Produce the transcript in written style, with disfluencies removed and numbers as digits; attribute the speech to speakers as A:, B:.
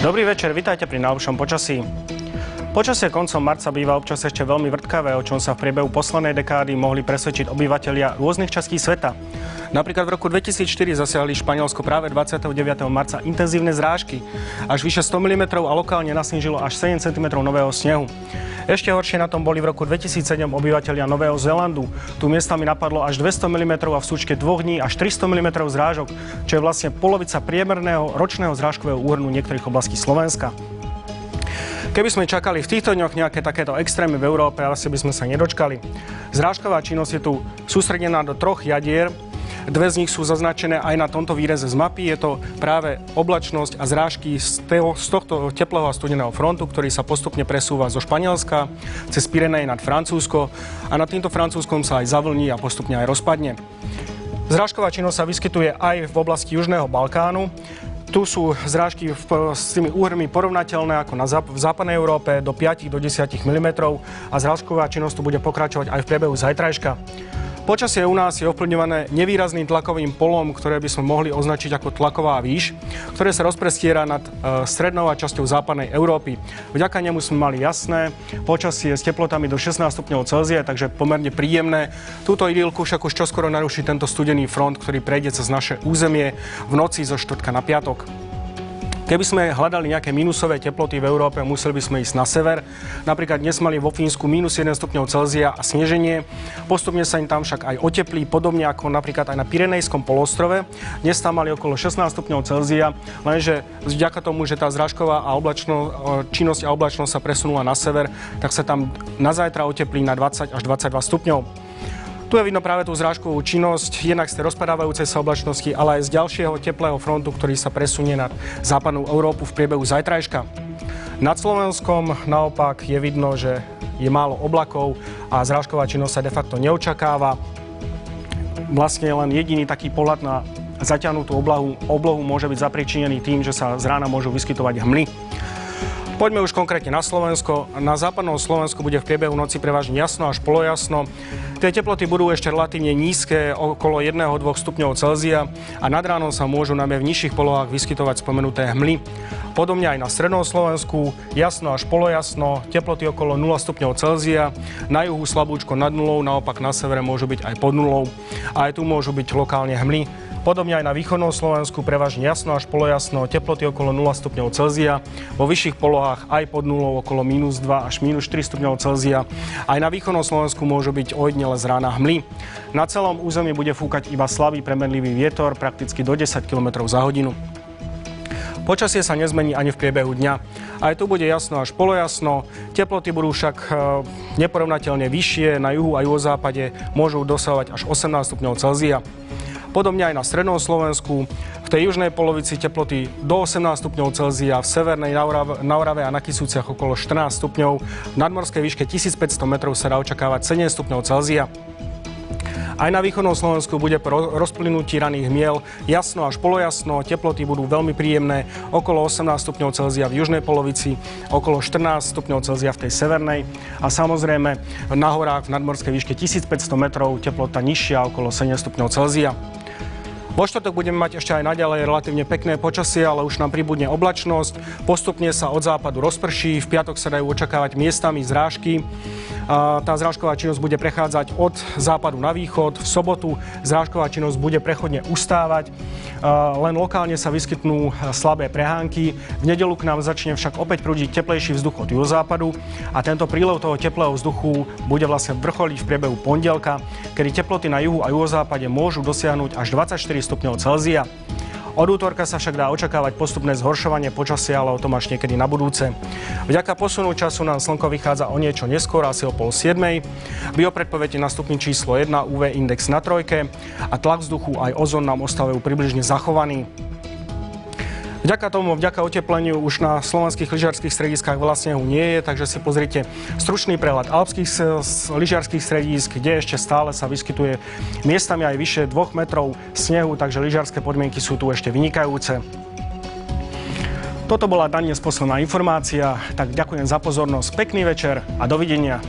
A: Dobrý večer, vitajte pri najlepšom počasí. Počasie koncom marca býva občas ešte veľmi vrtkavé, o čom sa v priebehu poslednej dekády mohli presvedčiť obyvatelia rôznych častí sveta. Napríklad v roku 2004 zasiahli Španielsko práve 29. marca intenzívne zrážky. Až vyše 100 mm a lokálne nasnížilo až 7 cm nového snehu. Ešte horšie na tom boli v roku 2007 obyvatelia Nového Zélandu. Tu miestami napadlo až 200 mm a v súčte 2 dní až 300 mm zrážok, čo je vlastne polovica priemerného ročného zrážkového úhrnu niektorých oblastí Slovenska. Keby sme čakali v týchto dňoch nejaké takéto extrémy v Európe, asi by sme sa nedočkali. Zrážková činnosť je tu sústredená do 3 jadier. 2 z nich sú zaznačené aj na tomto výreze z mapy. Je to práve oblačnosť a zrážky z tohto teplého a studeného frontu, ktorý sa postupne presúva zo Španielska cez Pyreneje nad Francúzsko a nad týmto Francúzskom sa aj zavlní a postupne aj rozpadne. Zrážková činnosť sa vyskytuje aj v oblasti Južného Balkánu. Tu sú zrážky s tými úhrmi porovnateľné ako v západnej Európe do 5 do 10 mm a zrážková činnosť tu bude pokračovať aj v priebehu zajtrajška. Počasie u nás je ovplyvňované nevýrazným tlakovým polom, ktoré by sme mohli označiť ako tlaková výš, ktoré sa rozprestiera nad strednou a časťou západnej Európy. Vďaka nemu sme mali jasné počasie s teplotami do 16 stupňov Celzia, takže pomerne príjemné. Túto idylku však už čoskoro naruší tento studený front, ktorý prejde cez naše územie v noci zo štvrtka na piatok. Keby sme hľadali nejaké minusové teploty v Európe, museli by sme ísť na sever. Napríklad dnes mali vo Fínsku minus 1 stupňov Celzia a sneženie. Postupne sa im tam však aj oteplí, podobne ako napríklad aj na Pyrenejskom poloostrove. Dnes tam mali okolo 16 stupňov Celzia, lenže vďaka tomu, že tá zrážková a činnosť a oblačnosť sa presunula na sever, tak sa tam na zajtra oteplí na 20 až 22 stupňov. Tu je vidno práve tú zrážkovú činnosť, jednak z tej rozpadávajúcej sa oblačnosti, ale aj z ďalšieho teplého frontu, ktorý sa presunie nad západnú Európu v priebehu zajtrajška. Nad Slovenskom naopak je vidno, že je málo oblakov a zrážková činnosť sa de facto neočakáva. Vlastne len jediný taký pohľad na zaťahnutú oblohu môže byť zapričinený tým, že sa z rána môžu vyskytovať hmly. Poďme už konkrétne na Slovensko. Na západnom Slovensku bude v priebehu noci prevažne jasno až polojasno. Tie teploty budú ešte relatívne nízke, okolo 1-2 stupňov Celzia a nad ránom sa môžu najmä v nižších polohách vyskytovať spomenuté hmly. Podobne aj na strednom Slovensku, jasno až polojasno, teploty okolo 0 stupňov Celzia, na juhu slabúčko nad nulou, naopak na severe môžu byť aj pod nulou a aj tu môžu byť lokálne hmly. Podobne aj na východnom Slovensku prevažne jasno až polojasno, teploty okolo 0 stupňov Celzia, vo vyšších polohách aj pod nulou okolo -2 až -4 stupňov Celzia. Aj na východnom Slovensku môžu byť ojedinele z rána hmly. Na celom území bude fúkať iba slabý premenlivý vietor, prakticky do 10 km za hodinu. Počasie sa nezmení ani v priebehu dňa. Aj tu bude jasno až polojasno, teploty budú však neporovnateľne vyššie, na juhu a juhozápade môžu dosahovať až 18 stupňov Celzia. Podobne aj na strednom Slovensku, v tej južnej polovici teploty do 18 stupňov Celzia, v severnej na Orave a na Kisúciach okolo 14 stupňov, v nadmorskej výške 1500 metrov sa dá očakávať 7 stupňov Celzia. Aj na východnom Slovensku bude po rozplynutí raných hmiel jasno až polojasno, teploty budú veľmi príjemné, okolo 18 stupňov Celzia v južnej polovici, okolo 14 stupňov Celzia v tej severnej a samozrejme na horách v nadmorskej výške 1500 metrov teplota nižšia, okolo 7 stupňov Celzia. Vo štvrtok budeme mať ešte aj naďalej relatívne pekné počasie, ale už nám pribudne oblačnosť. Postupne sa od západu rozprší, v piatok sa dajú očakávať miestami zrážky. Tá zrážková činnosť bude prechádzať od západu na východ. V sobotu zrážková činnosť bude prechodne ustávať. Len lokálne sa vyskytnú slabé prehánky. V nedeľu k nám začne však opäť prúdiť teplejší vzduch od juhozápadu a tento prílev toho teplého vzduchu bude vlastne vrcholiť v priebehu pondelka, kedy teploty na juhu a juhozápade môžu dosiahnuť až 24 stupňov Celzia. Od útorka sa však dá očakávať postupné zhoršovanie počasia, ale o tom až niekedy na budúce. Vďaka posunu času nám slnko vychádza o niečo neskôr, asi o 6:30. Biopredpoveď na stupni číslo 1, UV index na 3 a tlak vzduchu aj ozón nám ostávajú približne zachovaný. Vďaka otepleniu už na slovenských lyžiarskych strediskách veľa snehu nie je, takže si pozrite stručný prehľad alpských lyžiarskych stredísk, kde ešte stále sa vyskytuje miestami aj vyše 2 metrov snehu, takže lyžiarske podmienky sú tu ešte vynikajúce. Toto bola dnes posledná informácia, tak ďakujem za pozornosť, pekný večer a dovidenia.